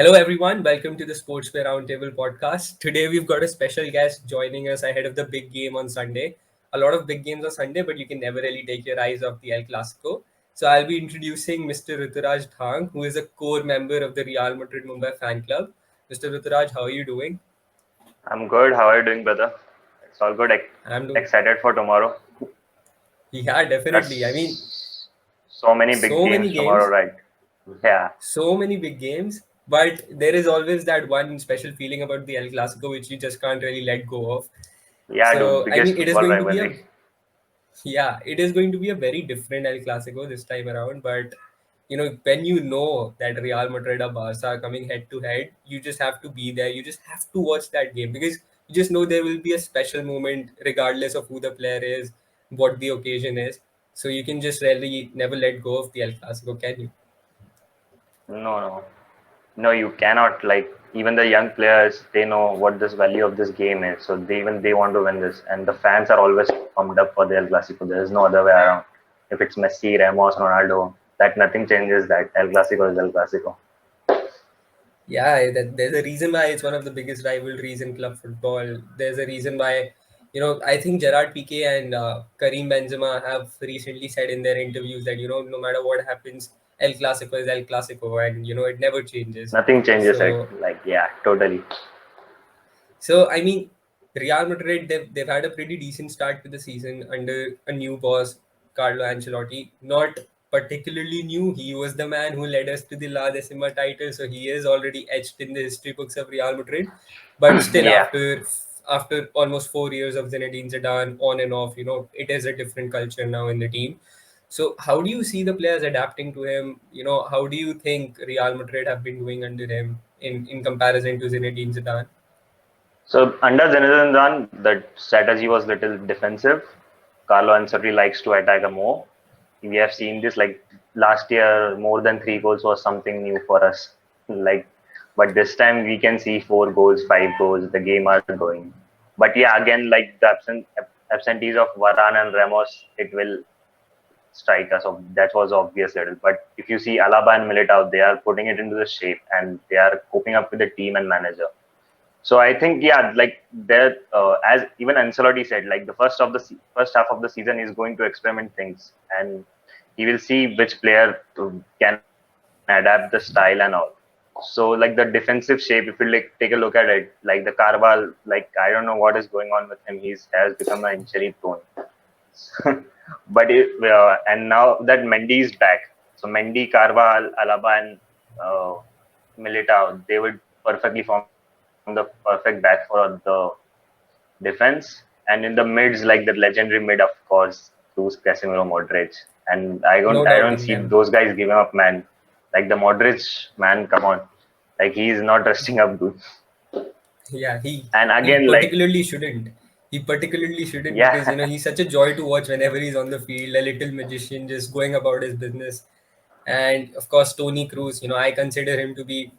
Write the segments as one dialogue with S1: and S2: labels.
S1: Hello, everyone. Welcome to the Sportswear Roundtable podcast. Today, we've got a special guest joining us ahead of the big game on Sunday. A lot of big games on Sunday, but you can never really take your eyes off the El Clásico. So, I'll be introducing Mr. Ruturaj, who is a core member of the Real Madrid Mumbai fan club. Mr. Ruturaj, how are you doing?
S2: I'm good. How are you doing, brother? It's all good.
S1: I'm doing.
S2: Excited for tomorrow.
S1: Yeah, definitely. I mean,
S2: That's so many big
S1: so many
S2: games tomorrow,
S1: games,
S2: right? Yeah,
S1: so many big games, but there is always that one special feeling about the El Clásico which you just can't really let go of.
S2: yeah, dude.
S1: So, I
S2: Biggest
S1: mean, it is
S2: football
S1: going to be a
S2: rivalry.
S1: Yeah, it is going to be a very different El Clasico this time around. But when you know that Real Madrid or Barca are coming head to head, you just have to be there. You just have to watch that game because you just know there will be a special moment regardless of who the player is, what the occasion is. So you can just really never let go of the El Clasico, can you?
S2: No, no, no. You cannot. Even the young players, they know what this value of this game is. So they want to win this, and the fans are always pumped up for the El Clasico. There is no other way around. If it's Messi, Ramos, Ronaldo, that nothing changes. That El Clasico is El Clasico.
S1: Yeah, there's a reason why it's one of the biggest rivalries in club football. There's a reason why, I think Gerard Piqué and Karim Benzema have recently said in their interviews that, no matter what happens, El Clasico is El Clasico and, it never changes.
S2: Nothing changes it.
S1: So,
S2: Yeah, totally.
S1: so I mean, Real Madrid, they've had a pretty decent start to the season under a new boss, Carlo Ancelotti. Not particularly new. He was the man who led us to the La Decima title, so he is already etched in the history books of Real Madrid. But still,
S2: Yeah.
S1: after almost 4 years of Zinedine Zidane on and off, it is a different culture now in the team. So, how do you see the players adapting to him? How do you think Real Madrid have been doing under him in comparison to Zinedine Zidane?
S2: So under Zinedine Zidane, the strategy was little defensive. Carlo Ancelotti likes to attack a more. We have seen this last year, more than 3 goals was something new for us. Like, but this time we can see 4 goals, 5 goals. The game are going. But yeah, again, like the absentees of Varane and Ramos, it will strike us. That was obvious little. But if you see Alaba and Militao, they are putting it into the shape and they are coping up with the team and manager. So I think yeah, like there, as even Ancelotti said, like the first half of the season is going to experiment things, and he will see which player can adapt the style and all. So like the defensive shape, if you take a look at it, like the Carval, like I don't know what is going on with him. He's has become an injury prone. And now that Mendy is back, so Mendy, Carval, Alaba, and uh, Militao, they would perfectly form the perfect back for the defense. And in the mids, like the legendary mid, of course, Cruz, Casemiro, Modric. And
S1: No
S2: I don't
S1: doubting
S2: see
S1: them.
S2: those guys giving up, man. Like the Modric, man, come on. Like he is not resting up, dude.
S1: Yeah,
S2: And
S1: he
S2: again, like,
S1: particularly shouldn't. He particularly shouldn't because
S2: yeah,
S1: he's such a joy to watch whenever he's on the field, a little magician just going about his business. And of course, Tony Cruz, I consider him to be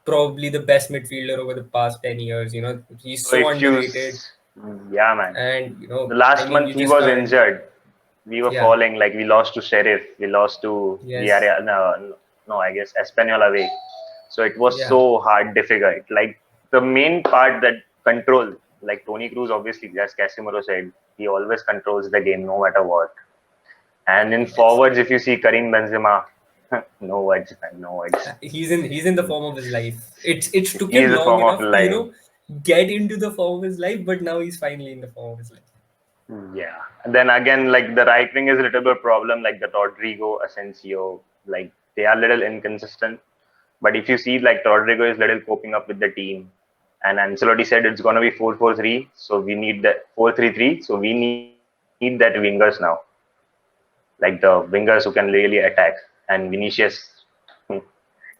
S1: probably the best midfielder over the past 10 years. He's
S2: so
S1: so
S2: if you,
S1: underrated,
S2: yeah, man.
S1: and
S2: The
S1: I
S2: last
S1: mean,
S2: month
S1: you
S2: he
S1: just
S2: was
S1: can't.
S2: injured. We were
S1: Yeah.
S2: falling, like we lost to Sheriff, we lost to
S1: Yes.
S2: Villarreal, no, I guess Espanyol away. So it was
S1: Yeah.
S2: so hard, difficult. Like the main part that control, like Tony Cruz, obviously, as Casemiro said, he always controls the game no matter what. And in
S1: Yes.
S2: forwards, if you see Karim Benzema, no words, man, no words.
S1: He's in the form of his life. It's took
S2: He
S1: him
S2: is a
S1: long
S2: form of
S1: enough to
S2: life.
S1: get into the form of his life, but now he's finally in the form of his life.
S2: Yeah. And then again, like the right wing is a little bit problem, like the Rodrigo, Asensio, like they are little inconsistent. But if you see, like Rodrigo is little coping up with the team, and Ancelotti said it's gonna be 4-4-3, so we need that 4-3-3. So we need that wingers now, like the wingers who can really attack. And Vinicius, hmm,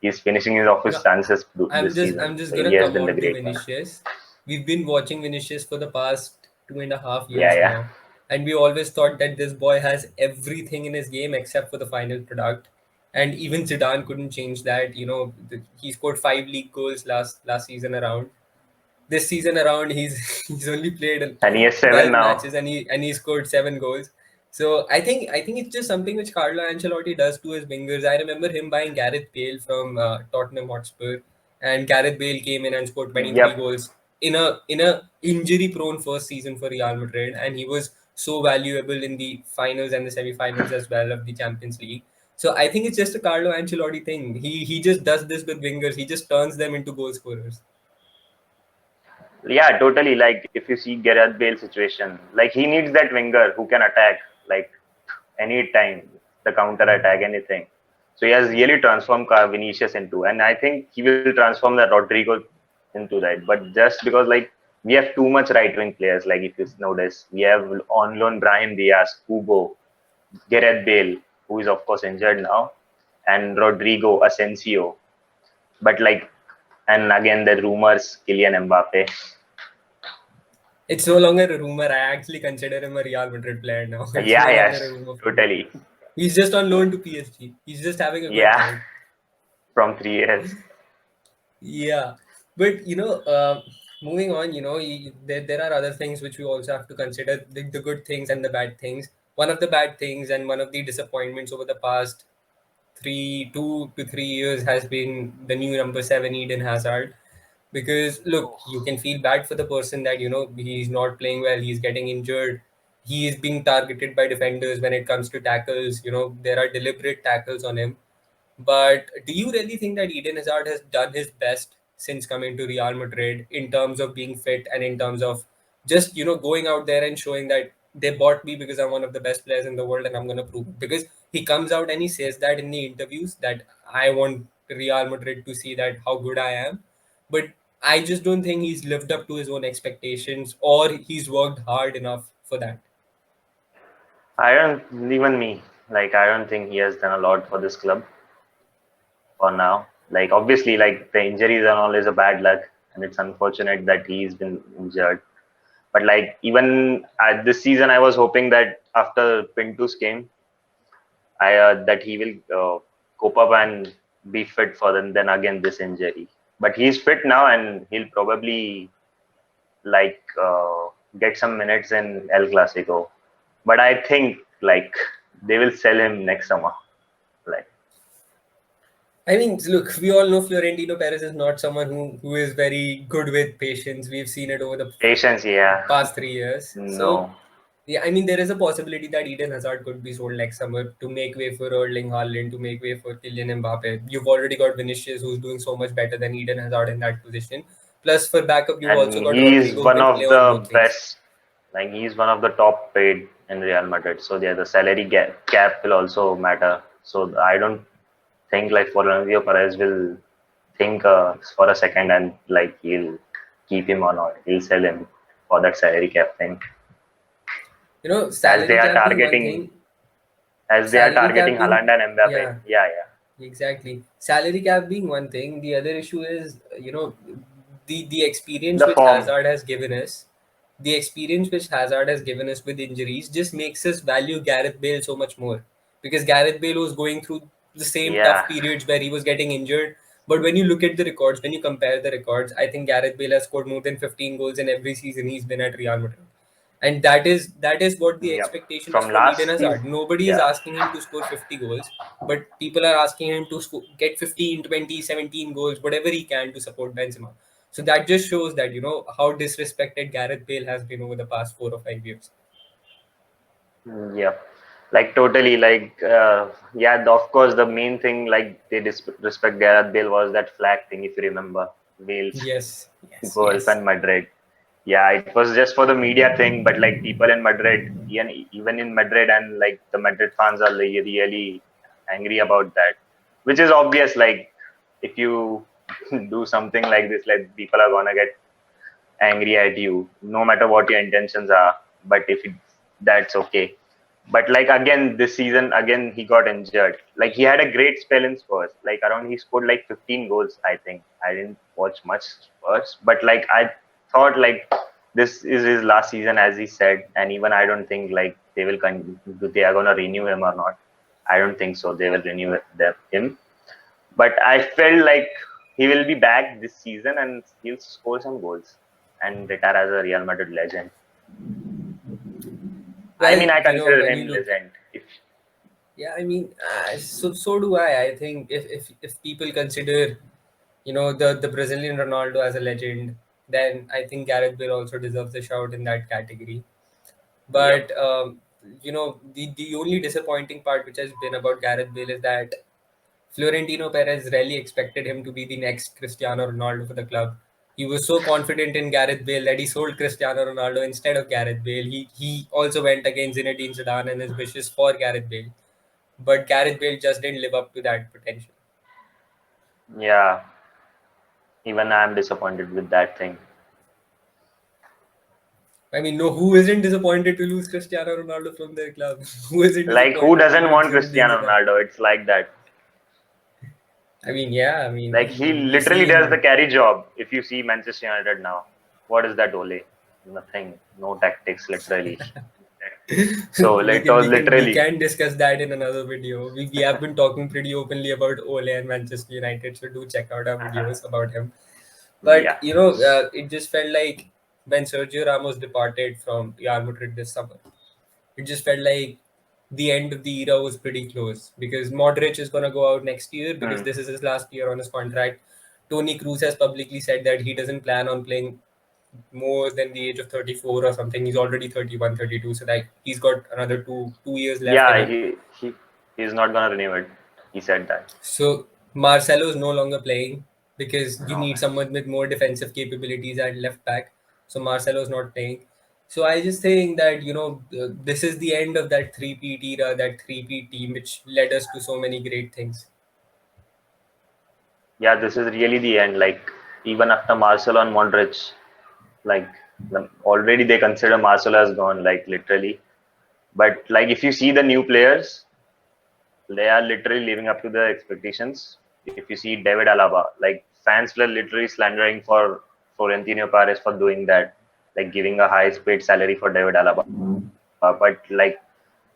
S2: he's finishing his off his
S1: You know,
S2: chances this
S1: I'm
S2: season.
S1: just
S2: So he
S1: gonna
S2: has
S1: come
S2: been the
S1: on to
S2: great one.
S1: Vinicius. We've been watching Vinicius for the past 2.5 years
S2: Yeah, yeah.
S1: now, and we always thought that this boy has everything in his game except for the final product. And even Zidane couldn't change that. He scored 5 league goals last season around. This season around, he's he's only played
S2: And he has 7
S1: 12
S2: now.
S1: matches and he scored 7 goals. So I think it's just something which Carlo Ancelotti does to his wingers. I remember him buying Gareth Bale from Tottenham Hotspur, and Gareth Bale came in and scored 23
S2: Yep.
S1: goals in a injury prone first season for Real Madrid, and he was so valuable in the finals and the semi-finals as well of the Champions League. So I think it's just a Carlo Ancelotti thing. He just does this with wingers. He just turns them into goal scorers.
S2: Yeah, totally. Like if you see Gareth Bale situation, like he needs that winger who can attack like any time, the counter attack, anything. So he has really transformed Vinicius into, and I think he will transform the Rodrigo into that. But just because like we have too much right wing players, like if you notice, we have on loan Brahim Diaz, Kubo, Gareth Bale, who is of course injured now, and Rodrigo, Asensio. But like, and again the rumors, Kylian Mbappe.
S1: It's no longer a rumor. I actually consider him a Real Madrid player now. It's
S2: Yeah,
S1: no longer
S2: yes,
S1: a rumor for me.
S2: totally.
S1: He's just on loan to PSG. He's just having a good
S2: Yeah,
S1: time.
S2: from 3 years.
S1: Yeah, but moving on, there are other things which we also have to consider, the good things and the bad things. One of the bad things and one of the disappointments over the past 2 to 3 years has been the new number seven, Eden Hazard. Because look,
S2: Oh.
S1: you can feel bad for the person that he's not playing well, he's getting injured, he is being targeted by defenders when it comes to tackles. There are deliberate tackles on him. But do you really think that Eden Hazard has done his best since coming to Real Madrid in terms of being fit and in terms of just going out there and showing that they bought me because I'm one of the best players in the world and I'm going to prove it? Because he comes out and he says that in the interviews that I want Real Madrid to see that how good I am. But I just don't think he's lived up to his own expectations or he's worked hard enough for that.
S2: I don't even me. Like I don't think he has done a lot for this club for now. Like obviously, like the injuries and all is a bad luck, and it's unfortunate that he's been injured. But like even at this season, I was hoping that after Pinto's game, I that he will cope up and be fit for them. Then again, this injury. But he's fit now, and he'll probably like get some minutes in El Clasico. But I think like they will sell him next summer. Like
S1: I mean, look, we all know Florentino Perez is not someone who is very good with patience. We've seen it over the
S2: patience, yeah.
S1: past 3 years. So,
S2: No,
S1: yeah, I mean, there is a possibility that Eden Hazard could be sold next summer to make way for Erling Haaland, to make way for Kylian Mbappe. You've already got Vinicius, who's doing so much better than Eden Hazard in that position. Plus, for backup, you've also
S2: and
S1: got
S2: he's
S1: Rodrigo, who
S2: one
S1: can play
S2: of
S1: on both
S2: the
S1: wings.
S2: best. Like he's one of the top paid in Real Madrid. So yeah, the salary cap will also matter. So I don't think like Florentino Perez will think for a second and like he'll keep him or not. He'll sell him for that salary cap thing. As they
S1: Salary
S2: are
S1: cap being one
S2: targeting,
S1: thing,
S2: as they are
S1: salary
S2: targeting
S1: cap being,
S2: Haaland and Mbappe.
S1: yeah,
S2: Yeah, yeah.
S1: exactly. Salary cap being one thing. The other issue is, the experience
S2: The
S1: which
S2: form.
S1: Hazard has given us, the experience which Hazard has given us with injuries just makes us value Gareth Bale so much more. Because Gareth Bale was going through the same
S2: Yeah.
S1: tough periods where he was getting injured. But when you look at the records, when you compare the records, I think Gareth Bale has scored more than 15 goals in every season he's been at Real Madrid. And that is what the
S2: Yep.
S1: expectation is
S2: From
S1: from Eden
S2: last
S1: Hazard.
S2: season.
S1: Nobody is
S2: Yeah.
S1: asking him to score 50 goals, but people are asking him to get 15, 20, 17 goals, whatever he can to support Benzema. So that just shows that how disrespected Gareth Bale has been over the past 4 or 5 years.
S2: Yeah, like totally, like yeah. Of course, the main thing like they respect Gareth Bale was that flag thing, if you remember, Wales,
S1: Yes, yes,
S2: goals
S1: yes.
S2: and Madrid. Yeah, it was just for the media thing, but like people in Madrid, even in Madrid, and like the Madrid fans are like, really angry about that, which is obvious. Like if you do something like this, like people are gonna get angry at you, no matter what your intentions are. But if it, that's okay. But like again, this season again he got injured. Like he had a great spell in Spurs. Like around he scored like 15 goals. I think I didn't watch much Spurs, but like I thought like this is his last season, as he said, and even I don't think like they are gonna renew him or not. I don't think so. They will renew him. But I felt like he will be back this season and he'll score some goals and retire as a Real Madrid legend. I mean,
S1: Well,
S2: I consider
S1: when you
S2: him
S1: look,
S2: legend. If
S1: yeah, I mean, so do I. I think if people consider, the Brazilian Ronaldo as a legend, then I think Gareth Bale also deserves a shout in that category.
S2: Yep.
S1: But the only disappointing part which has been about Gareth Bale is that Florentino Perez really expected him to be the next Cristiano Ronaldo for the club. He was so confident in Gareth Bale that he sold Cristiano Ronaldo instead of Gareth Bale. He also went against Zinedine Zidane and his wishes for Gareth Bale, but Gareth Bale just didn't live up to that potential.
S2: Yeah, even I'm disappointed with that thing.
S1: I mean, no, who isn't disappointed to lose Cristiano Ronaldo from their club? Who isn't
S2: Like, who
S1: disappointed to
S2: doesn't
S1: lose
S2: want
S1: Zinedine
S2: Cristiano
S1: Zidane?
S2: Ronaldo? It's like that.
S1: I mean, yeah, I
S2: Like,
S1: mean,
S2: he
S1: we've
S2: literally does the
S1: seen.
S2: carry job. If you see Manchester United now, what is that Ole? Nothing. No tactics, literally. So
S1: we
S2: it
S1: can
S2: was
S1: we can we
S2: literally,
S1: can discuss that in another video. We have been talking pretty openly about Ole and Manchester United, so do check out our videos about him. But
S2: yeah.
S1: it just felt like when Sergio Ramos departed from Real Madrid this summer, it just felt like the end of the era was pretty close because Modric is gonna go out next year because
S2: Hmm.
S1: this is his last year on his contract. Tony Cruz has publicly said that he doesn't plan on playing more than the age of 34 or something. He's already 31, 32. So like he's got another two years left in
S2: Yeah,
S1: him.
S2: he's not gonna renew it. He said that.
S1: So Marcelo is no longer playing because you
S2: No,
S1: need someone with more defensive capabilities at left back. So Marcelo is not playing. So I just think that this is the end of that three-peat era, that three-peat team, which led us to so many great things.
S2: yeah, this is really the end. Like, even after Marcelo and Modric, like, already they consider Marcelo as gone, like, literally. But like, if you see the new players, they are literally living up to the expectations. If you see David Alaba, like, fans were literally slandering for Florentino Perez for doing that, like giving a high paid salary for David Alaba. But like,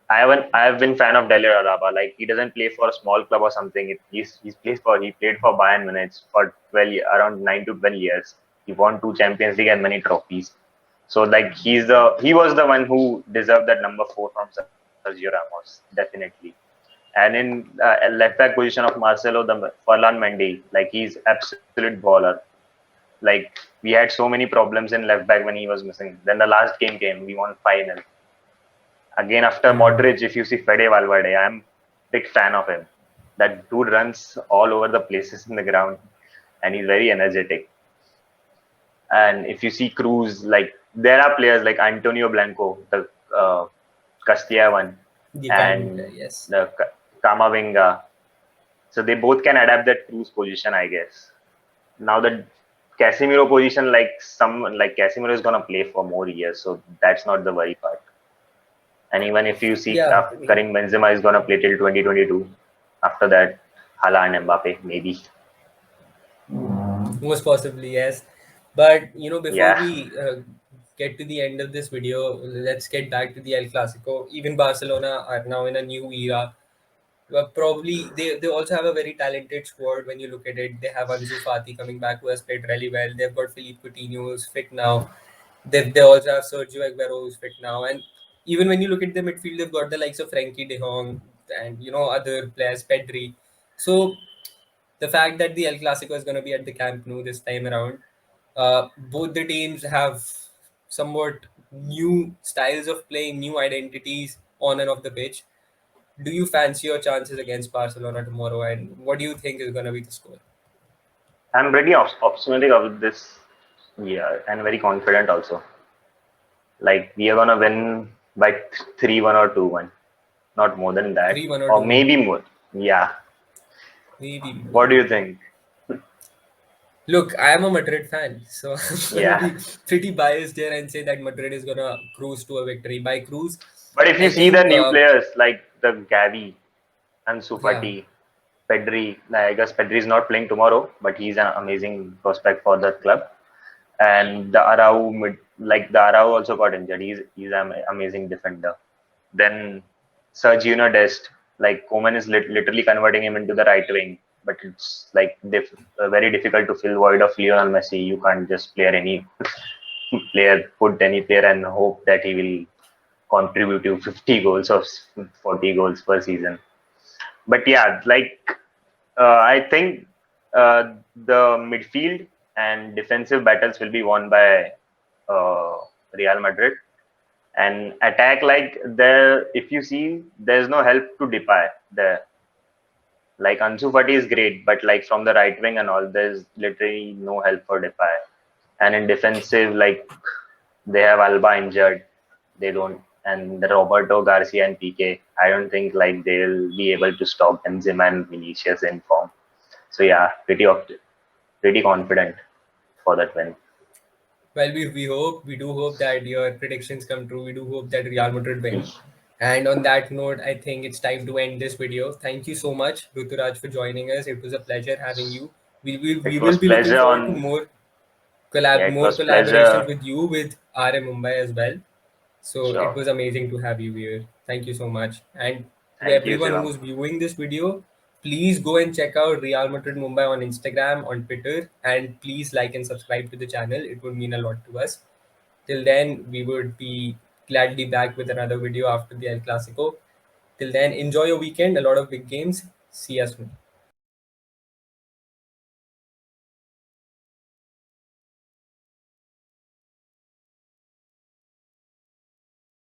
S2: I have been fan of David Alaba. Like, he doesn't play for a small club or something. He played for Bayern Munich for around 9 to 12 years. He won 2 Champions League and many trophies. So like, he was the one who deserved that number 4 from Sergio Ramos, definitely. And in left back position of Marcelo, the Ferland Mendy, like, he's absolute baller. Like, we had so many problems in left back when he was missing. Then the last game came, we won 5-0. Again, after
S1: Hmm.
S2: Modric, if you see Fede Valverde, I'm big fan of him. That dude runs all over the places in the ground, and he's very energetic. And if you see Cruz, like, there are players like Antonio Blanco, the Castilla one,
S1: The Italian player,
S2: and
S1: yes.
S2: the Camavinga. So they both can adapt that Cruz position, I guess. Now the Casemiro position, like Casemiro is gonna play for more years, so that's not the worry part. And even if you see
S1: Yeah, I mean,
S2: Karim Benzema is gonna play till 2022. After that, Haaland, Mbappe, maybe.
S1: most possibly, yes. But before
S2: Yeah,
S1: we get to the end of this video, let's get back to the El Clasico. Even Barcelona are now in a new era. Probably they also have a very talented squad when you look at it. They have Ansu Fati coming back who has played really well. They've got Philippe Coutinho who's fit now. They also have Sergio Aguero who's fit now. And even when you look at the midfield, they've got the likes of Frankie De Jong and other players, Pedri. So the fact that the El Clasico is going to be at the Camp Nou this time around, both the teams have somewhat new styles of playing, new identities on and off the pitch. Do you fancy your chances against Barcelona tomorrow, and what do you think is going to be the score?
S2: I'm pretty optimistic of this year and very confident also. Like, we are gonna win by 3-1 or 2-1, not more than that,
S1: 3-1 or
S2: or
S1: 2-1?
S2: maybe more. Yeah.
S1: Maybe
S2: What
S1: more.
S2: do you think?
S1: Look, I am a Madrid fan, so I'm going to
S2: Yeah.
S1: be pretty biased here and say that Madrid is going to cruise to a victory. By cruise,
S2: But if you
S1: I
S2: see the
S1: think,
S2: new players like the Gavi and
S1: yeah,
S2: Sufati, Pedri, I guess Pedri is not playing tomorrow, but he's an amazing prospect for that club. And the Arau, the Arau also got injured. He's an amazing defender. Then Sergio Dest, like, Koeman is literally converting him into the right wing, but it's like very difficult to fill void of Lionel Messi. You can't just put any player and hope that he will contributive 50 goals or 40 goals per season. But yeah, like I think the midfield and defensive battles will be won by uh, Real Madrid. And attack, like there, if you see, there's no help to Depay there. Like Ansu Fati is great, but like from the right wing and all, there's literally no help for Depay. And in defensive, like they have Alba injured, they don't, and the Roberto Garcia and PK. I don't think like they'll be able to stop Benzema and Vinicius in form. So yeah, pretty confident for that win.
S1: Well, we do hope that your predictions come true. We do hope that Real Madrid win. And on that note, I think it's time to end this video. Thank you so much, Ruturaj, for joining us. It was a pleasure having you. We
S2: It
S1: will
S2: was
S1: be looking
S2: pleasure
S1: forward to
S2: on. Yeah, it
S1: more
S2: was
S1: collaborations
S2: pleasure.
S1: with you with RM Mumbai as well. So it
S2: Sure.
S1: was amazing to have you here. Thank you so much. And to
S2: Thank you,
S1: everyone
S2: Shivam.
S1: who's viewing this video, please go and check out Real Madrid Mumbai on Instagram, on Twitter, and please like and subscribe to the channel. It would mean a lot to us. Till then, we would be gladly back with another video after the El Clasico. Till then, enjoy your weekend. A lot of big games. See us soon.